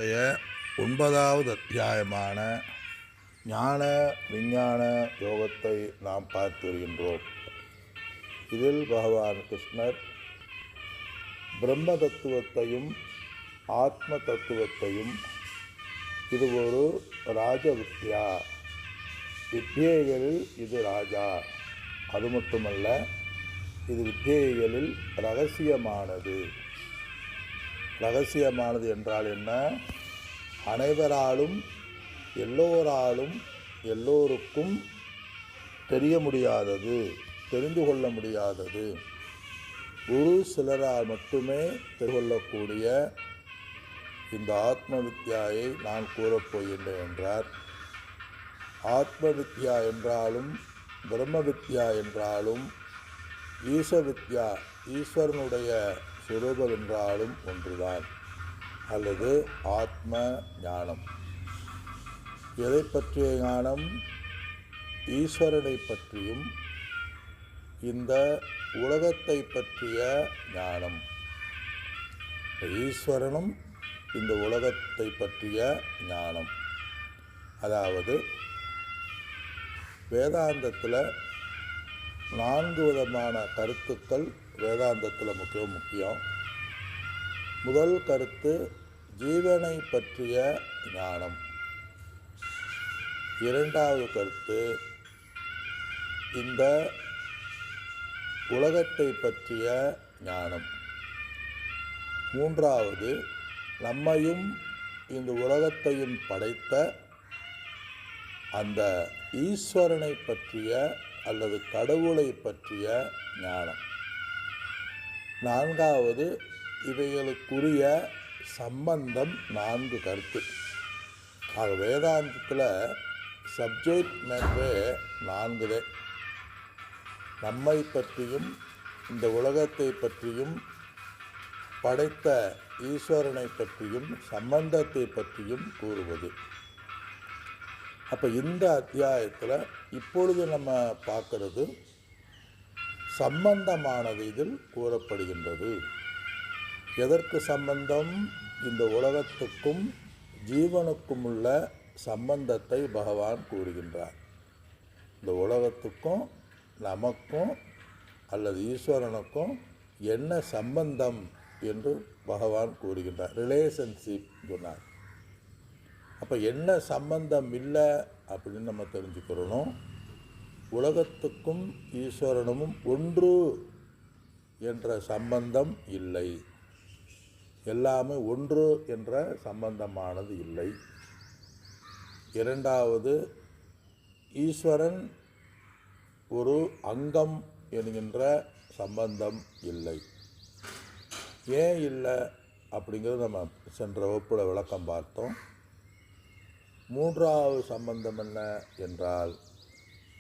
9வது அத்தியாயமான ஞான விஞ்ஞான யோகத்தை நாம் பார்த்து வருகின்றோம். இதில் பகவான் கிருஷ்ணர் பிரம்ம தத்துவத்தையும் ஆத்ம தத்துவத்தையும் இது ஒரு ராஜ வித்யா, வித்யைகளில் இது ராஜா, அது மட்டுமல்ல இது வித்யைகளில் ரகசியமானது. ரகசியமானது என்றால் என்ன? அனைவராலும் எல்லோராலும் எல்லோருக்கும் தெரிய முடியாதது, தெரிந்து கொள்ள முடியாதது, ஒரு சிலரால் மட்டுமே தெரிந்து கொள்ளக்கூடிய இந்த ஆத்ம வித்யாயை நான் கூறப்போகின்றேன் என்றார். ஆத்ம வித்யா என்றாலும் பிரம்ம வித்யா என்றாலும் ஈச வித்யா, ஈஸ்வரனுடைய சுரூபம் என்றாலும் ஒன்றுதான், அல்லது ஆத்ம ஞானம். எதை பற்றிய ஞானம்? ஈஸ்வரனை பற்றியும் இந்த உலகத்தை பற்றிய ஞானம். ஈஸ்வரனும் இந்த உலகத்தை பற்றிய ஞானம். அதாவது வேதாந்தத்தில் 4 விதமான கருத்துக்கள் வேதாந்தத்தில் முக்கியம். முதல் கருத்து ஜீவனை பற்றிய ஞானம். இரண்டாவது கருத்து இந்த உலகத்தை பற்றிய ஞானம். மூன்றாவது நம்மையும் இந்த உலகத்தையும் படைத்த அந்த ஈஸ்வரனை பற்றிய அல்லது கடவுளை பற்றிய ஞானம். நான்காவது இவைகளுக்குரிய சம்பந்தம் 4 கருத்து. ஆக வேதாந்தத்தில் சப்ஜெக்ட் மேட்டரே 4. நம்மை பற்றியும் இந்த உலகத்தை பற்றியும் படைத்த ஈஸ்வரனை பற்றியும் சம்பந்தத்தை பற்றியும் கூறுவது. அப்போ இந்த அத்தியாயத்தில் இப்பொழுது நம்ம பார்க்கறது சம்பந்தமானது இதில் கூறப்படுகின்றது. எதற்கு சம்பந்தம்? இந்த உலகத்துக்கும் ஜீவனுக்கும் உள்ள சம்பந்தத்தை பகவான் கூறுகின்றார். இந்த உலகத்துக்கும் நமக்கும் அல்லது ஈஸ்வரனுக்கும் என்ன சம்பந்தம் என்று பகவான் கூறுகின்றார். ரிலேஷன்ஷிப் சொன்னார். அப்போ என்ன சம்பந்தம் இல்லை அப்படின்னு நம்ம தெரிஞ்சுக்கிறணும். உலகத்துக்கும் ஈஸ்வரனும் ஒன்று என்ற சம்பந்தம் இல்லை. எல்லாமே ஒன்று என்ற சம்பந்தமானது இல்லை. இரண்டாவது, ஈஸ்வரன் ஒரு அங்கம் என்கின்ற சம்பந்தம் இல்லை. ஏன் இல்லை அப்படிங்கிறது நம்ம சென்ற வகுப்புல விளக்கம் பார்த்தோம். மூன்றாவது சம்பந்தம் என்ன என்றால்,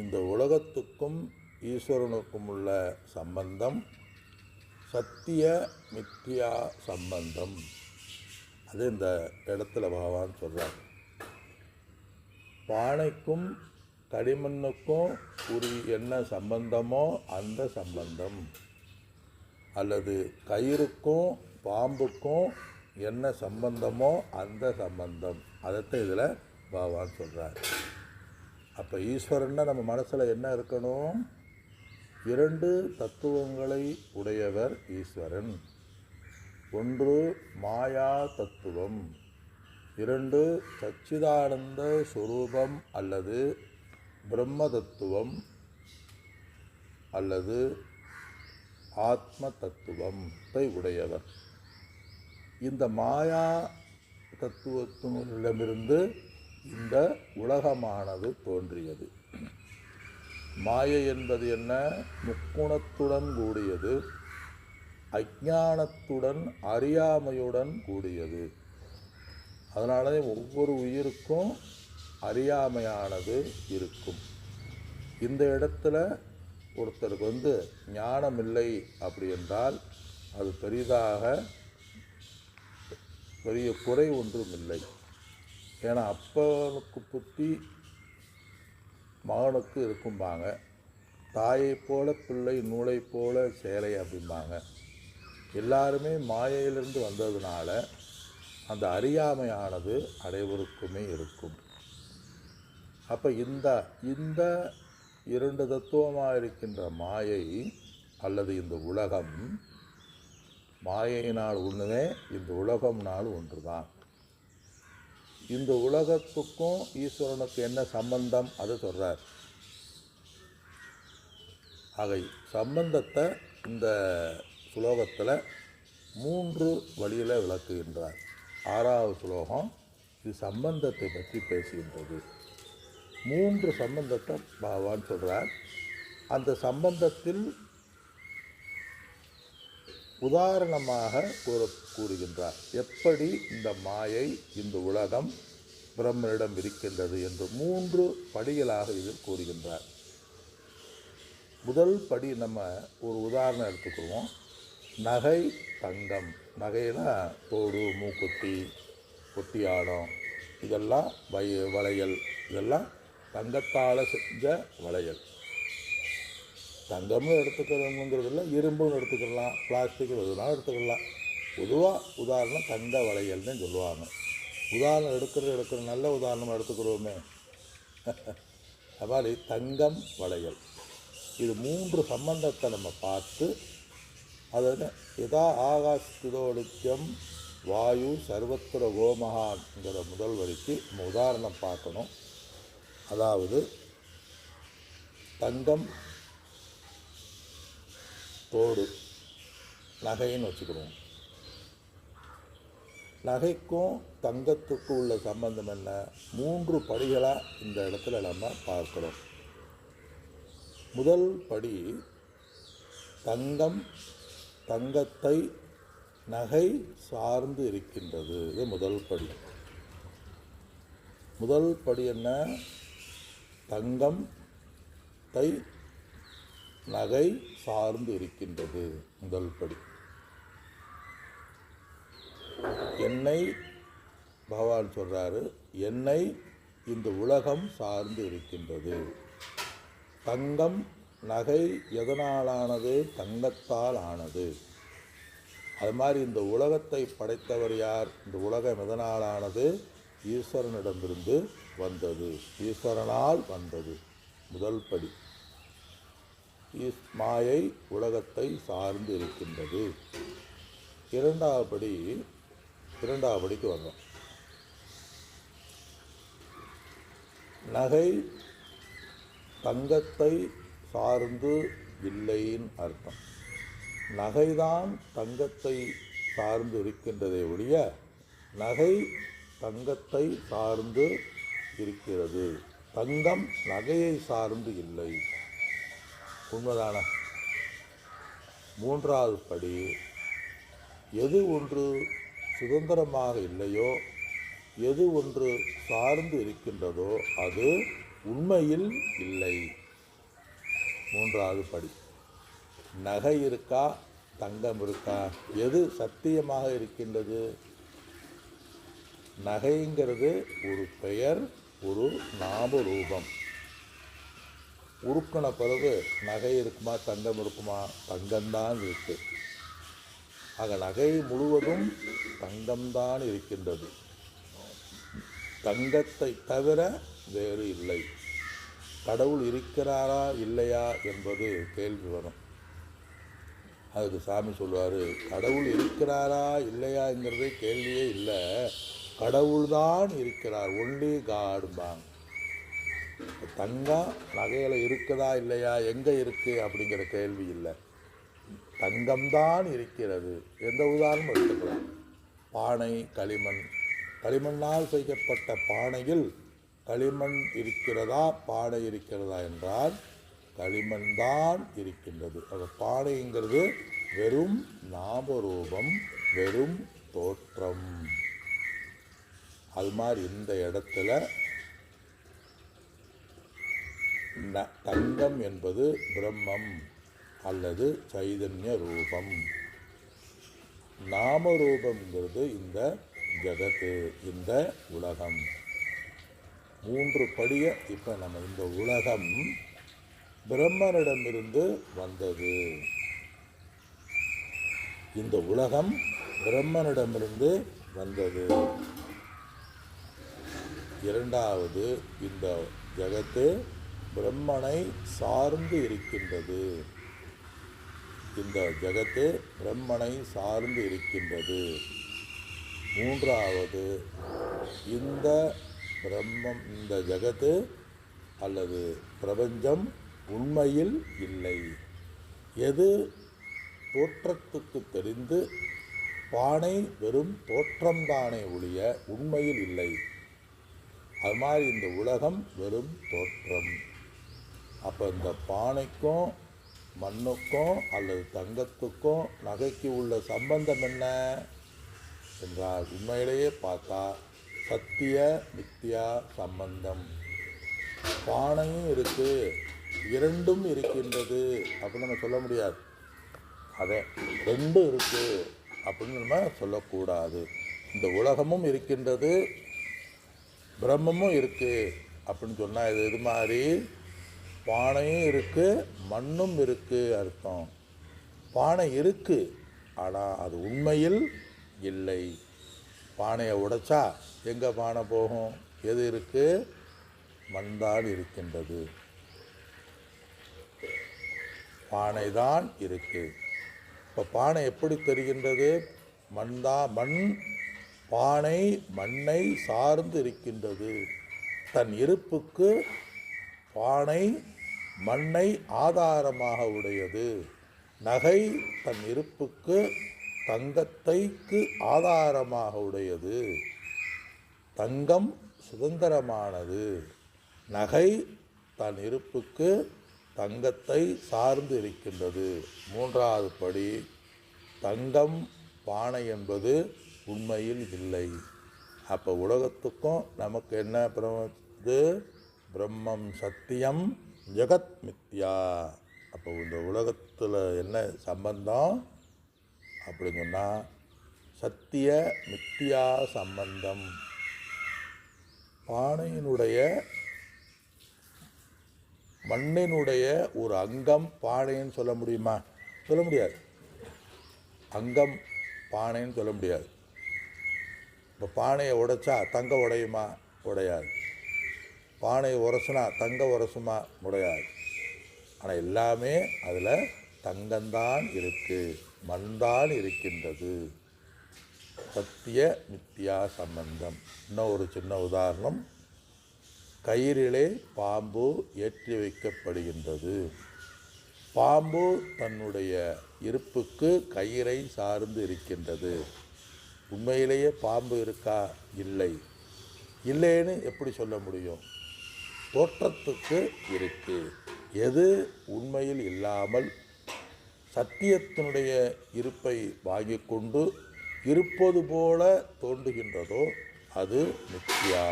இந்த உலகத்துக்கும் ஈஸ்வரனுக்கும் உள்ள சம்பந்தம் சத்திய மித்யா சம்பந்தம். அது இந்த இடத்துல பகவான் சொல்கிறார். பானைக்கும் களிமண்ணுக்கும் என்ன சம்பந்தமோ அந்த சம்பந்தம், அல்லது கயிறுக்கும் பாம்புக்கும் என்ன சம்பந்தமோ அந்த சம்பந்தம், அதைத்தான் இதில் பகவான் சொல்கிறார். அப்போ ஈஸ்வரன்னா நம்ம மனசில் என்ன இருக்கணும்? 2 தத்துவங்களை உடையவர் ஈஸ்வரன். ஒன்று மாயா தத்துவம், 2 சச்சிதானந்த சுரூபம் அல்லது பிரம்ம தத்துவம் அல்லது ஆத்ம தத்துவத்தை உடையவர். இந்த மாயா தத்துவத்தினிடமிருந்து இந்த உலகமானது தோன்றியது. மாயை என்பது என்ன? முக்குணத்துடன் கூடியது, அஞ்ஞானத்துடன் அறியாமையுடன் கூடியது. அதனால ஒவ்வொரு உயிருக்கும் அறியாமையானது இருக்கும். இந்த இடத்துல ஒருத்தருக்கு ஞானம் இல்லை அப்படி என்றால் அது பெரிய குறை ஒன்றும் இல்லை. ஏன்னா அப்பனுக்கு புத்தி மகனுக்கு இருக்கும்பாங்க, தாயை போல பிள்ளை நூலை போல சேலை அப்படிம்பாங்க. எல்லாருமே மாயையிலிருந்து வந்ததுனால அந்த அறியாமையானது அனைவருக்குமே இருக்கும். அப்போ இந்த இந்த இரண்டு தத்துவமாக இருக்கின்ற மாயை அல்லது இந்த உலகம், மாயையினால் ஒன்றுவே, இந்த உலகம்னால் ஒன்று தான். இந்த உலகத்துக்கும் ஈஸ்வரனுக்கு என்ன சம்பந்தம் அதை சொல்கிறார். ஆகை சம்பந்தத்தை இந்த ஸ்லோகத்தில் 3 வழியில் விளக்குகின்றார். 6வது ஸ்லோகம் இது சம்பந்தத்தை பற்றி பேசுகின்றது. 3 சம்பந்தத்தை பகவான் சொல்கிறார். அந்த சம்பந்தத்தில் உதாரணமாக கூறுகின்றார். எப்படி இந்த மாயை, இந்த உலகம் பிரம்மனிடம் இருக்கின்றது என்று 3 படிகளாக இதில் கூறுகின்றார். முதல் படி நம்ம ஒரு உதாரணம் எடுத்துக்குவோம். நகை, தங்கம். நகையில் தோடு, மூக்குத்தி, ஒட்டியாடம், இதெல்லாம் வளையல், இதெல்லாம் தங்கத்தால் செஞ்ச வளையல். தங்கமும் எடுத்துக்கிறோங்கிறதில்ல, இரும்பும் எடுத்துக்கலாம், பிளாஸ்டிக் எதுனாலும் எடுத்துக்கலாம். பொதுவாக உதாரணம் தங்க வளையல்னு சொல்லுவாங்க. உதாரணம் எடுக்கிற நல்ல உதாரணம் எடுத்துக்கிறோமே. அதாவது தங்கம், வளையல், இது 3 சம்பந்தத்தை நம்ம பார்த்து, அதாவது யதா ஆகாஸ்திதோடித்யம் வாயு சர்வத்திர கோமகான்கிற முதல் வரிக்கு நம்ம உதாரணம் பார்க்கணும். அதாவது தங்கம், தோடு, நகைன்னு வச்சுக்கிறோம். நகைக்கும் தங்கத்துக்கும் உள்ள சம்பந்தம் என்ன? 3 படிகளாக இந்த இடத்துல நம்ம பார்க்கிறோம். முதல் படி, தங்கம் தங்கத்தை நகை சார்ந்து இருக்கின்றது. இது முதல் படி. முதல் படி என்ன? தங்கத்தை நகை சார்ந்து இருக்கின்றது. முதல் படி. என்னை பகவான் சொல்கிறாரு, என்னை இந்த உலகம் சார்ந்து இருக்கின்றது. தங்கம், நகை எதனாலானது? தங்கத்தால் ஆனது. அது மாதிரி இந்த உலகத்தை படைத்தவர் யார்? இந்த உலகம் எதனாலானது? ஈஸ்வரனிடமிருந்து வந்தது, ஈஸ்வரனால் வந்தது. முதல் படி. மாயை உலகத்தை சார்ந்து இருக்கின்றது. இரண்டாவது படிக்கு வந்தோம். நகை தங்கத்தை சார்ந்து இல்லைன்னு அர்த்தம். நகைதான் தங்கத்தை சார்ந்து இருக்கின்றதை ஒழிய நகை தங்கத்தை சார்ந்து இருக்கிறது. தங்கம் நகையை சார்ந்து இல்லை. உண்மைதான? மூன்றாவது படி, எது ஒன்று சுதந்திரமாக இல்லையோ, எது ஒன்று சார்ந்து இருக்கின்றதோ அது உண்மையில் இல்லை. மூன்றாவது படி. நகை இருக்கா, தங்கம் இருக்கா, எது சத்தியமாக இருக்கின்றது? நகைங்கிறது ஒரு பெயர், ஒரு நாம ரூபம். உருக்கின பிறகு நகை இருக்குமா, தங்கம் இருக்குமா? தங்கம்தான் இருக்கு. ஆக நகை முழுவதும் தங்கம்தான் இருக்கின்றது. தங்கத்தை தவிர வேறு இல்லை. கடவுள் இருக்கிறாரா இல்லையா என்பது கேள்வி வரும். அதுக்கு சாமி சொல்லுவார், கடவுள் இருக்கிறாரா இல்லையாங்கிறதே கேள்வியே இல்லை, கடவுள்தான் இருக்கிறார், ஒன்லி காடும்பாங்க. தங்கம் நகையில் இருக்குதா இல்லையா, எங்கே இருக்குது அப்படிங்கிற கேள்வி இல்லை, தங்கம்தான் இருக்கிறது. எந்த உதாரணம் எடுத்துக்கலாம். பானை, களிமண். களிமண்ணால் செய்யப்பட்ட பானையில் களிமண் இருக்கிறதா, பானை இருக்கிறதா என்றால் களிமண் தான் இருக்கின்றது. அது பானைங்கிறது வெறும் நாமரூபம், வெறும் தோற்றம். அது மாதிரி இந்த இடத்துல தங்கம் என்பது பிரம்மம் அல்லது சைதன்ய ரூபம். நாமரூபங்கிறது இந்த ஜகத்து, இந்த உலகம். 3 படியை இப்போ நம்ம இந்த உலகம் பிரம்மனிடமிருந்து வந்தது. இந்த உலகம் பிரம்மனிடமிருந்து வந்தது. இரண்டாவது, இந்த ஜகத்து பிரம்மனை சார்ந்து இருக்கின்றது. இந்த ஜகத்து பிரம்மனை சார்ந்து இருக்கின்றது. மூன்றாவது, இந்த பிரம்மம், இந்த ஜகத்து அல்லது பிரபஞ்சம் உண்மையில் இல்லை. எது தோற்றத்துக்கு தெரிந்து பானை வெறும் தோற்றம்தானே ஒழிய உண்மையில் இல்லை. அது மாதிரி இந்த உலகம் வெறும் தோற்றம். அப்போ இந்த பானைக்கும் மண்ணுக்கும் அல்லது தங்கத்துக்கும் நகைக்கு உள்ள சம்பந்தம் என்ன என்றால், உண்மையிலேயே பார்த்தா சத்திய மித்தியா சம்பந்தம். பானையும் இருக்குது, இரண்டும் இருக்கின்றது அப்படின்னு நம்ம சொல்ல முடியாது. அதே ரெண்டும் இருக்குது அப்படின்னு நம்ம சொல்லக்கூடாது. இந்த உலகமும் இருக்கின்றது, பிரம்மமும் இருக்குது அப்படின்னு சொன்னால் இது மாதிரி பானையும் இருக்குது, மண்ணும் இருக்குது அர்த்தம். பானை இருக்குது, ஆனால் அது உண்மையில் இல்லை. பானையை உடைச்சா எங்கே பானை போகும்? எது இருக்குது? மண்தான் இருக்கின்றது, பானை தான் இருக்குது. இப்போ பானை எப்படி தெரிகின்றது? மண் பானை மண்ணை சார்ந்து இருக்கின்றது. தன் இருப்புக்கு பானை மண்ணை ஆதாரமாக உடையது. நகை தன் இருப்புக்கு தங்கத்தைக்கு ஆதாரமாக உடையது. தங்கம் சுதந்திரமானது. நகை தன் இருப்புக்கு தங்கத்தை சார்ந்து இருக்கின்றது. மூன்றாவது படி, தங்கம் பானை என்பது உண்மையில் இல்லை. அப்போ உலகத்துக்கும் நமக்கு என்ன பிரம்மம் சத்தியம், ஜெகத் மித்யா. அப்போ இந்த உலகத்தில் என்ன சம்பந்தம் அப்படின்னு சொன்னால் சத்திய மித்தியா சம்பந்தம். பானையினுடைய மண்ணினுடைய ஒரு அங்கம் பானைன்னு சொல்ல முடியுமா? சொல்ல முடியாது. அங்கம் பானைன்னு சொல்ல முடியாது. இப்போ பானையை உடைச்சா தங்கம் உடையுமா? உடையாது. பானையை உரசுனா தங்கம் உரசுமா? உடையாது. ஆனால் எல்லாமே அதில் தங்கம்தான் இருக்குது, மண்தான் இருக்கின்றது. சத்திய மித்தியா சம்பந்தம். இன்னும் ஒரு சின்ன உதாரணம். கயிறிலே பாம்பு ஏற்றி வைக்கப்படுகின்றது. பாம்பு தன்னுடைய இருப்புக்கு கயிறை சார்ந்து இருக்கின்றது. உண்மையிலேயே பாம்பு இருக்கா? இல்லை. இல்லைன்னு எப்படி சொல்ல முடியும்? தோற்றத்துக்கு இருக்கு. எது உண்மையில் இல்லாமல் சத்தியத்தினுடைய இருப்பை வாங்கி கொண்டு இருப்பது போல தோன்றுகின்றதோ அது மித்யா.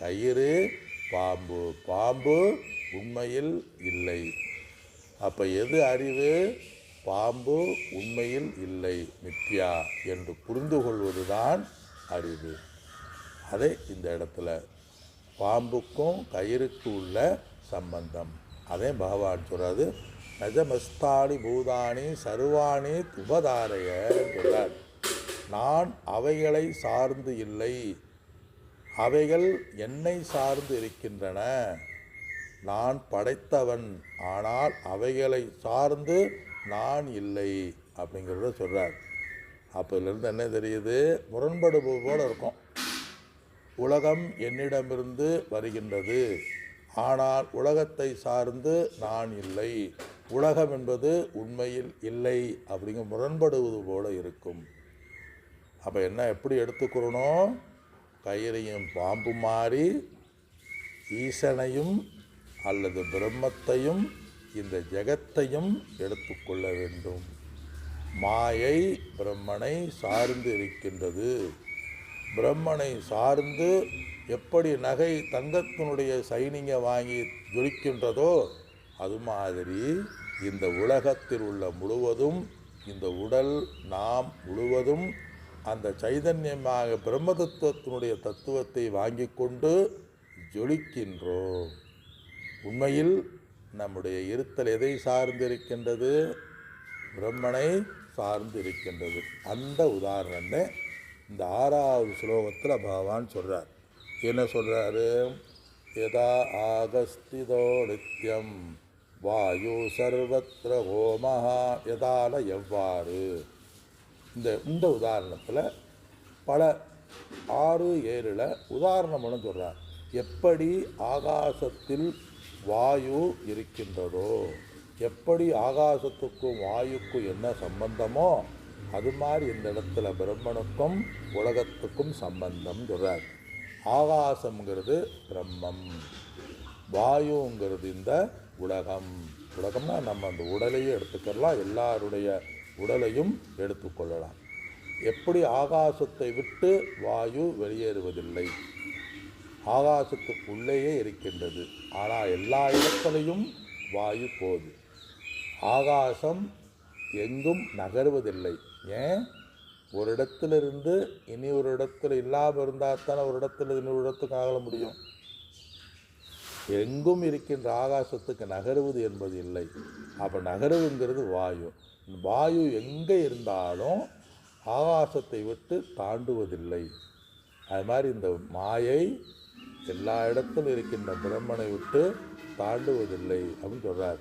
கயிறு பாம்பு, பாம்பு உண்மையில் இல்லை. அப்போ எது அறிவு? பாம்பு உண்மையில் இல்லை, மித்யா என்று புரிந்து கொள்வதுதான் அறிவு. அதே இந்த இடத்துல பாம்புக்கும் கயிறுக்கு உள்ள சம்பந்தம். அதே பகவான் சொல்கிறாரு, நஜமஸ்தானி பூதானி சர்வாணி துபதாரைய சொல்றார். நான் அவைகளை சார்ந்து இல்லை, அவைகள் என்னை சார்ந்து இருக்கின்றன. நான் படைத்தவன், ஆனால் அவைகளை சார்ந்து நான் இல்லை அப்படிங்கிறத சொல்கிறார். அப்போலேருந்து என்ன தெரியுது? முரண்படுவது போல் இருக்கும். உலகம் என்னிடமிருந்து வருகின்றது, ஆனால் உலகத்தை சார்ந்து நான் இல்லை. உலகம் என்பது உண்மையில் இல்லை அப்படிங்கிற முரண்படுவது போல இருக்கும். அப்போ என்ன எப்படி எடுத்துக்கிறணும்? கயிறையும் பாம்பு மாறி ஈசனையும் அல்லது பிரம்மத்தையும் இந்த ஜெகத்தையும் எடுத்துக்கொள்ள வேண்டும். மாயை பிரம்மனை சார்ந்து இருக்கின்றது. பிரம்மனை சார்ந்து எப்படி நகை தங்கத்தினுடைய சைனிங்கை வாங்கி ஜொலிக்கின்றதோ அது மாதிரி இந்த உலகத்தில் உள்ள முழுவதும், இந்த உடல் நாம் முழுவதும் அந்த சைதன்யமாக பிரம்ம தத்துவத்தினுடைய தத்துவத்தை வாங்கி கொண்டு ஜொலிக்கின்றோம். உண்மையில் நம்முடைய இருத்தல் எதை சார்ந்திருக்கின்றது? பிரம்மனை சார்ந்து இருக்கின்றது. அந்த உதாரணத்தை இந்த 6வது ஸ்லோகத்தில் பகவான் சொல்கிறார். என்ன சொல்கிறாரு? யதா ஆகஸ்திதோ நித்யம் வாயு சர்வத்திர ஹோமஹா, யதால எவ்வாறு. இந்த உதாரணத்தில் பல 6, 7 உதாரணம்னு சொல்கிறார். எப்படி ஆகாசத்தில் வாயு இருக்கின்றதோ, எப்படி ஆகாசத்துக்கும் வாயுக்கும் என்ன சம்பந்தமோ அது மாதிரி இந்த இடத்துல பிரம்மனுக்கும் உலகத்துக்கும் சம்பந்தம் சொல்கிறார். ஆகாசங்கிறது பிரம்மம், வாயுங்கிறது இந்த உலகம். உலகம்னா நம்ம அந்த உடலையும் எடுத்துக்கலாம், எல்லாருடைய உடலையும் எடுத்துக்கொள்ளலாம். எப்படி ஆகாசத்தை விட்டு வாயு வெளியேறுவதில்லை, ஆகாசத்துக்குள்ளேயே இருக்கின்றது. ஆனால் எல்லா இடத்துலையும் வாயு போகுது. ஆகாசம் எங்கும் நகருவதில்லை. ஏன்? ஒரு இடத்திலிருந்து இனி ஒரு இடத்துல இல்லாமல் இருந்தால் தானே ஒரு இடத்துல இன்னொரு இடத்துக்கு ஆக முடியும். எங்கும் இருக்கின்ற ஆகாசத்துக்கு நகருவது என்பது இல்லை. அப்போ நகருவுங்கிறது வாயு. வாயு எங்கே இருந்தாலும் ஆகாசத்தை விட்டு தாண்டுவதில்லை. அது மாதிரி இந்த மாயை எல்லா இடத்திலும் இருக்கின்ற பிரம்மனை விட்டு தாண்டுவதில்லை அப்படின்னு சொல்கிறார்.